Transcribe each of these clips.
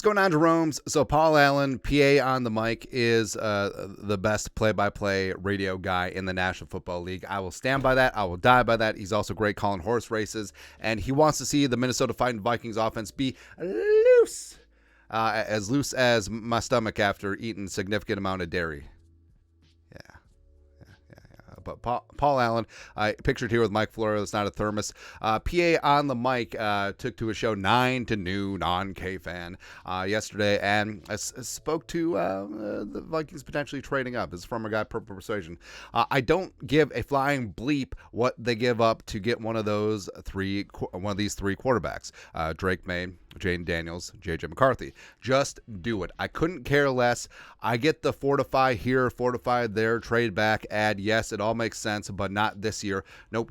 going on, Jerome's? So Paul Allen, PA on the mic, is the best play-by-play radio guy in the National Football League. I will stand by that. I will die by that. He's also great calling horse races, and he wants to see the Minnesota Fighting Vikings offense be loose as my stomach after eating a significant amount of dairy. But Paul Allen, pictured here with Mike Florio. It's not a thermos. PA on the mic took to a show 9 to noon on KFan yesterday and spoke to the Vikings potentially trading up. This is from a guy, Purple Persuasion. I don't give a flying bleep what they give up to get one of these three quarterbacks: Drake Maye, Jayden Daniels, JJ McCarthy. Just do it. I couldn't care less. I get the fortify here, fortify there, trade back, add. Yes, it all makes sense, but not this year. Nope.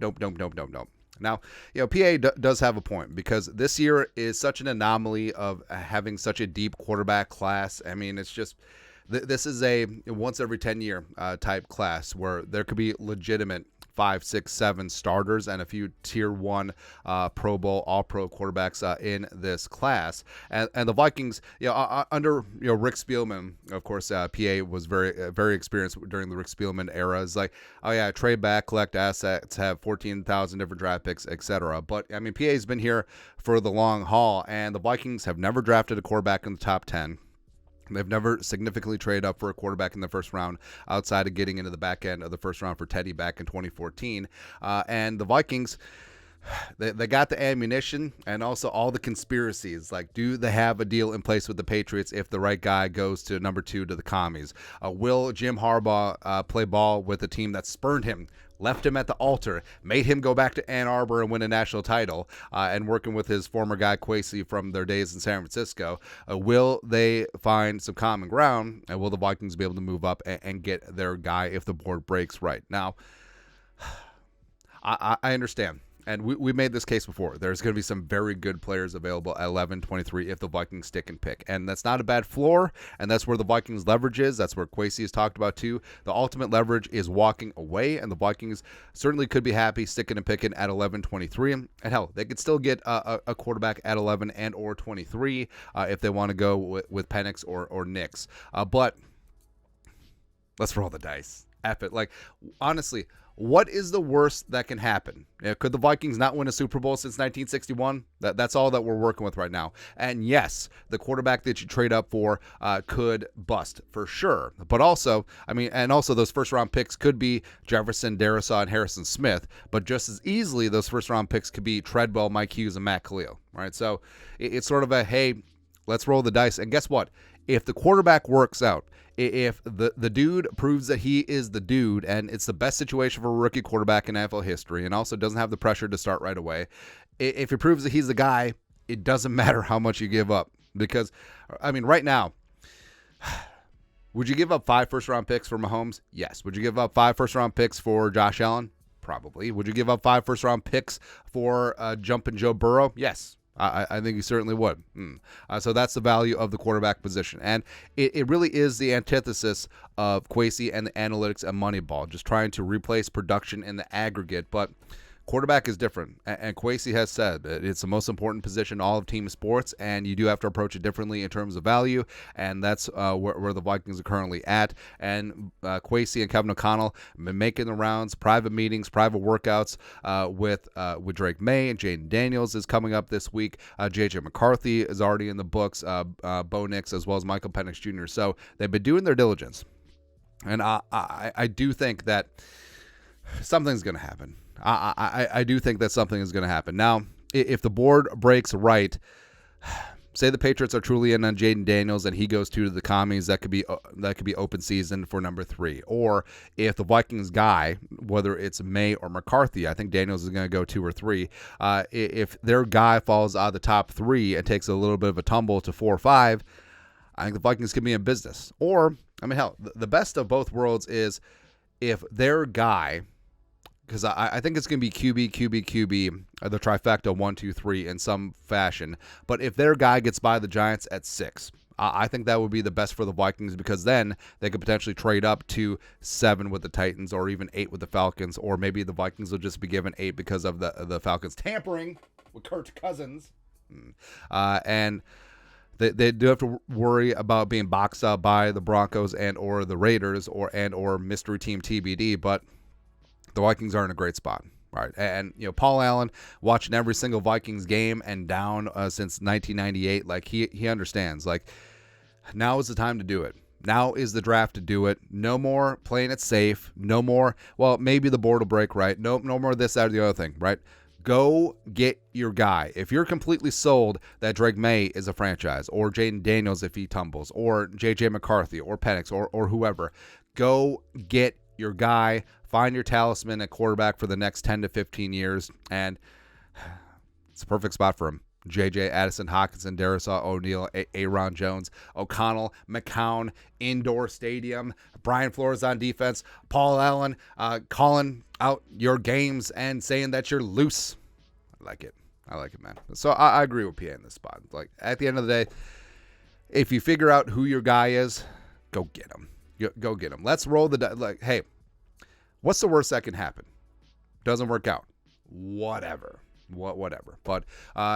Now, PA does have a point, because this year is such an anomaly of having such a deep quarterback class. I mean, it's just, this is a once every 10 year type class where there could be legitimate 5, 6, 7 starters and a few tier 1 Pro Bowl, all-pro quarterbacks in this class. And the Vikings, under Rick Spielman, of course, PA was very experienced during the Rick Spielman era. It's like, oh yeah, trade back, collect assets, have 14,000 different draft picks, etc. But I mean, PA's been here for the long haul, and the Vikings have never drafted a quarterback in the top 10. They've never significantly traded up for a quarterback in the first round outside of getting into the back end of the first round for Teddy back in 2014. And the Vikings, they got the ammunition and also all the conspiracies. Like, do they have a deal in place with the Patriots if the right guy goes to number 2 to the commies? Will Jim Harbaugh play ball with a team that spurned him, left him at the altar, made him go back to Ann Arbor and win a national title, and working with his former guy Kwesi from their days in San Francisco? Will they find some common ground, and will the Vikings be able to move up and get their guy if the board breaks right? Now, I understand. And we made this case before. There's going to be some very good players available at 11, 23 if the Vikings stick and pick. And that's not a bad floor, and that's where the Vikings' leverage is. That's where Kwesi has talked about too. The ultimate leverage is walking away, and the Vikings certainly could be happy sticking and picking at 11, 23. And hell, they could still get a quarterback at 11 and or 23 if they want to go with Penix or Nix. But let's roll the dice. F it. Like, honestly, what is the worst that can happen? Could the Vikings not win a Super Bowl since 1961? That's all that we're working with right now. And yes, the quarterback that you trade up for could bust for sure. But also, those first-round picks could be Jefferson, Darrisaw, and Harrison Smith. But just as easily, those first-round picks could be Treadwell, Mike Hughes, and Matt Khalil. Right? So it's sort of a, hey, let's roll the dice. And guess what? If the quarterback works out, if the dude proves that he is the dude, and it's the best situation for a rookie quarterback in NFL history, and also doesn't have the pressure to start right away, if he proves that he's the guy, it doesn't matter how much you give up. Because, I mean, right now, would you give up 5 first-round picks for Mahomes? Yes. Would you give up 5 first-round picks for Josh Allen? Probably. Would you give up 5 first-round picks for Jumpin' Joe Burrow? Yes. I think you certainly would. So that's the value of the quarterback position. And it really is the antithesis of Kwesi and the analytics and Moneyball, just trying to replace production in the aggregate. But quarterback is different. And Kwesi has said that it's the most important position in all of team sports, and you do have to approach it differently in terms of value. And that's where the Vikings are currently at. And Kwesi and Kevin O'Connell have been making the rounds, private meetings, private workouts with Drake Maye, and Jayden Daniels is coming up this week. JJ McCarthy is already in the books, Bo Nix, as well as Michael Penix Jr. So they've been doing their diligence. And I do think that something's going to happen. I do think that something is going to happen. Now, if the board breaks right, say the Patriots are truly in on Jayden Daniels and he goes to the commies, that could be open season for number 3. Or if the Vikings guy, whether it's May or McCarthy, I think Daniels is going to go 2 or 3. If their guy falls out of the top 3 and takes a little bit of a tumble to 4 or 5, I think the Vikings can be in business. Or, I mean, hell, the best of both worlds is if their guy, because I think it's going to be QB, the trifecta 1, 2, 3 in some fashion. But if their guy gets by the Giants at 6, I think that would be the best for the Vikings, because then they could potentially trade up to 7 with the Titans or even 8 with the Falcons, or maybe the Vikings will just be given 8 because of the Falcons tampering with Kirk Cousins. And They do have to worry about being boxed out by the Broncos and or the Raiders or mystery team TBD, but the Vikings are in a great spot. Right. And, Paul Allen, watching every single Vikings game and down since 1998, like he understands, like, now is the time to do it. Now is the draft to do it. No more playing it safe. No more, well, maybe the board will break, right? No more of this, that, or the other thing, right? Go get your guy. If you're completely sold that Drake Maye is a franchise, or Jayden Daniels if he tumbles, or JJ McCarthy, or Penix, or whoever, go get your guy. Find your talisman at quarterback for the next 10 to 15 years, and it's a perfect spot for him. JJ, Addison, Hawkinson, Darrisaw, O'Neal, Aaron Jones, O'Connell, McCown, indoor stadium, Brian Flores on defense, Paul Allen calling out your games and saying that you're loose. I like it, man. So I agree with PA in this spot. Like, at the end of the day, if you figure out who your guy is, go get him. Go get him. Let's roll the dice. Like, hey, what's the worst that can happen? Doesn't work out. Whatever. But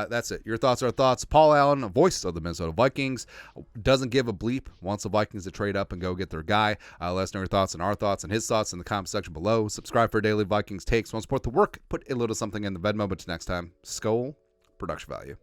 that's it. Your thoughts are thoughts. Paul Allen, voice of the Minnesota Vikings, doesn't give a bleep, wants the Vikings to trade up and go get their guy. Let us know your thoughts and our thoughts and his thoughts in the comment section below. Subscribe for daily Vikings takes. Want to support the work? Put a little something in the Venmo. But next time, Skol, production value.